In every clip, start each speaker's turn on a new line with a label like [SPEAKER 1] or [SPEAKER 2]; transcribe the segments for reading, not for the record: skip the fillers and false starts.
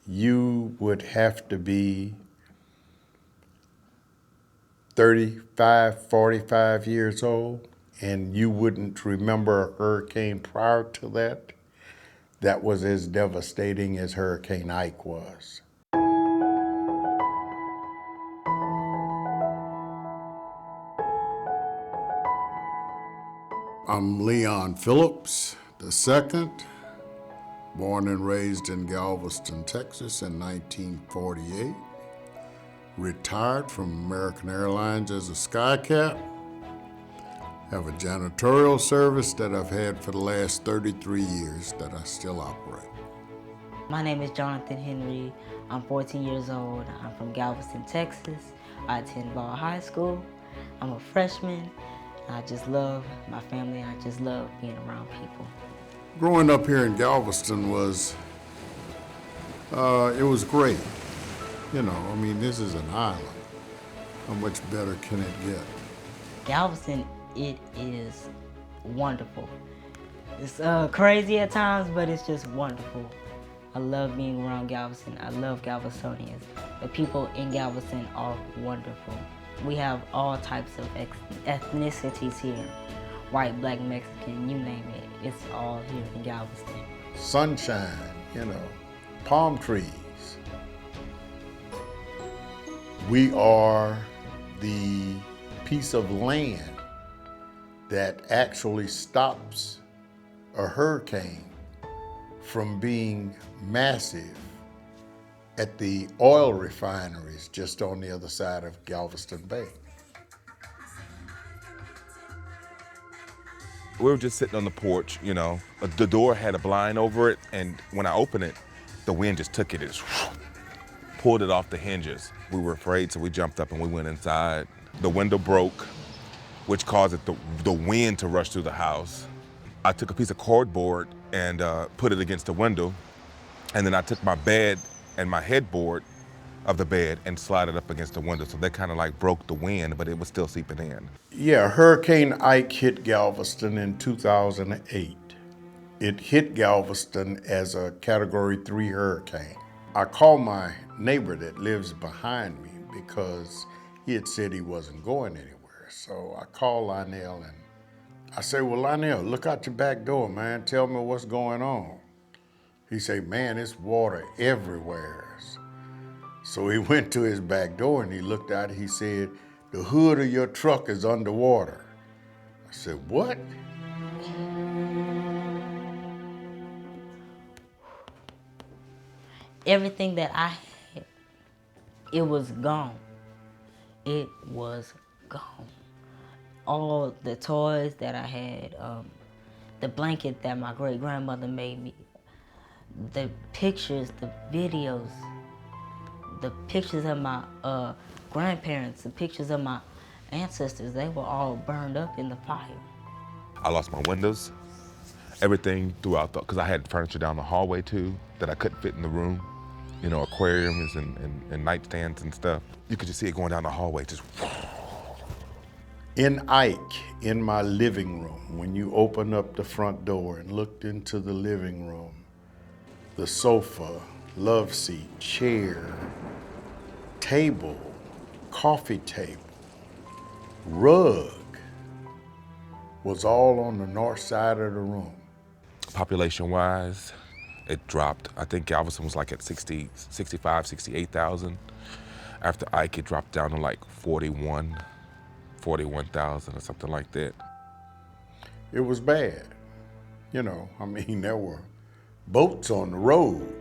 [SPEAKER 1] you would have to be 35, 45 years old, and you wouldn't remember a hurricane prior to that that was as devastating as Hurricane Ike was. I'm Leon Phillips II, born and raised in Galveston, Texas in 1948. Retired from American Airlines as a skycap. Have a janitorial service that I've had for the last 33 years that I still operate.
[SPEAKER 2] My name is Jonathan Henry. I'm 14 years old. I'm from Galveston, Texas. I attend Ball High School. I'm a freshman. I just love my family. I just love being around people.
[SPEAKER 1] Growing up here in Galveston it was great. This is an island. How much better can it get?
[SPEAKER 2] Galveston, it is wonderful. It's crazy at times, but it's just wonderful. I love being around Galveston. I love Galvestonians. The people in Galveston are wonderful. We have all types of ethnicities here. White, black, Mexican, you name it. It's all here in Galveston.
[SPEAKER 1] Sunshine, palm trees. We are the piece of land that actually stops a hurricane from being massive at the oil refineries just on the other side of Galveston Bay.
[SPEAKER 3] We were just sitting on the porch, The door had a blind over it, and when I opened it, the wind just took it, it just pulled it off the hinges. We were afraid, so we jumped up and we went inside. The window broke, which caused the wind to rush through the house. I took a piece of cardboard and put it against the window, and then I took my bed and my headboard of the bed and slide it up against the window, so that kind of like broke the wind, but it was still seeping in.
[SPEAKER 1] Yeah, Hurricane Ike hit Galveston in 2008. It hit Galveston as a Category 3 hurricane. I called my neighbor that lives behind me because he had said he wasn't going anywhere. So I called Lionel and I said, well, Lionel, look out your back door, man. Tell me what's going on. He said, man, it's water everywhere. So he went to his back door and he looked out. He said, the hood of your truck is underwater. I said, what?
[SPEAKER 2] Everything that I had, it was gone. It was gone. All the toys that I had, the blanket that my great-grandmother made me, the pictures, the videos, the pictures of my grandparents, the pictures of my ancestors, they were all burned up in the fire.
[SPEAKER 3] I lost my windows, everything throughout because I had furniture down the hallway too that I couldn't fit in the room. Aquariums and nightstands and stuff. You could just see it going down the hallway, just.
[SPEAKER 1] In Ike, in my living room, when you opened up the front door and looked into the living room, the sofa, love seat, chair, table, coffee table, rug was all on the north side of the room.
[SPEAKER 3] Population-wise, it dropped. I think Galveston was like at 60, 65, 68,000. After Ike, it dropped down to like 41,000 or something like that.
[SPEAKER 1] It was bad. There were boats on the road,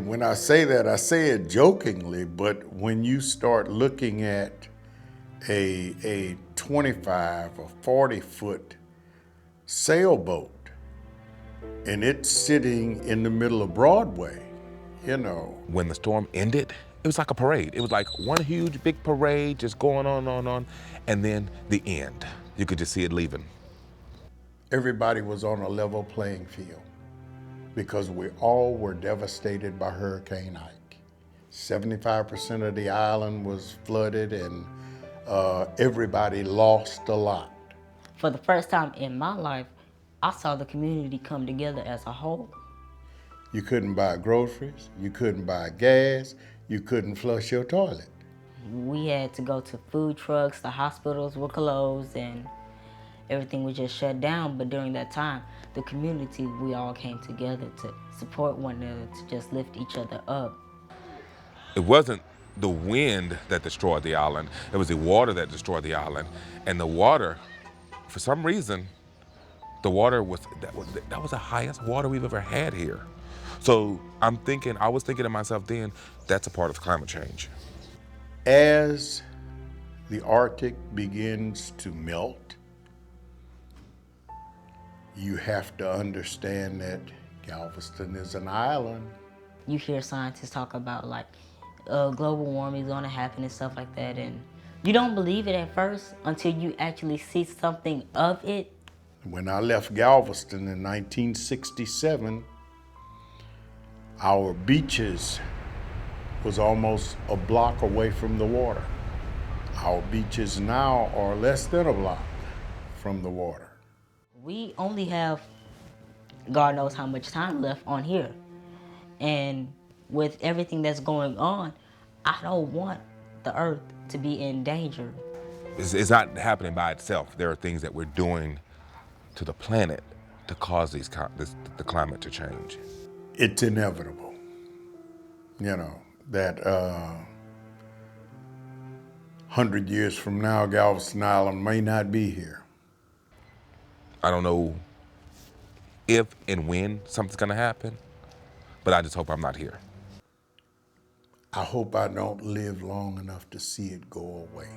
[SPEAKER 1] when I say that, I say it jokingly, but when you start looking at a 25 or 40-foot sailboat, and it's sitting in the middle of Broadway,
[SPEAKER 3] When the storm ended, it was like a parade. It was like one huge big parade just going on, and then the end. You could just see it leaving.
[SPEAKER 1] Everybody was on a level playing field because we all were devastated by Hurricane Ike. 75% of the island was flooded and everybody lost a lot.
[SPEAKER 2] For the first time in my life, I saw the community come together as a whole.
[SPEAKER 1] You couldn't buy groceries, you couldn't buy gas, you couldn't flush your toilet.
[SPEAKER 2] We had to go to food trucks, the hospitals were closed, and everything was just shut down. But during that time, the community, we all came together to support one another, to just lift each other up.
[SPEAKER 3] It wasn't the wind that destroyed the island, it was the water that destroyed the island. And the water, for some reason, the water that was the highest water we've ever had here. So I was thinking to myself then, that's a part of climate change.
[SPEAKER 1] As the Arctic begins to melt, you have to understand that Galveston is an island.
[SPEAKER 2] You hear scientists talk about like global warming is gonna happen and stuff like that, and you don't believe it at first until you actually see something of it.
[SPEAKER 1] When I left Galveston in 1967, our beaches was almost a block away from the water. Our beaches now are less than a block from the water.
[SPEAKER 2] We only have God knows how much time left on here. And with everything that's going on, I don't want the earth to be in danger.
[SPEAKER 3] It's not happening by itself. There are things that we're doing to the planet to cause the climate to change.
[SPEAKER 1] It's inevitable, that 100 years from now, Galveston Island may not be here.
[SPEAKER 3] I don't know if and when something's gonna happen, but I just hope I'm not here.
[SPEAKER 1] I hope I don't live long enough to see it go away.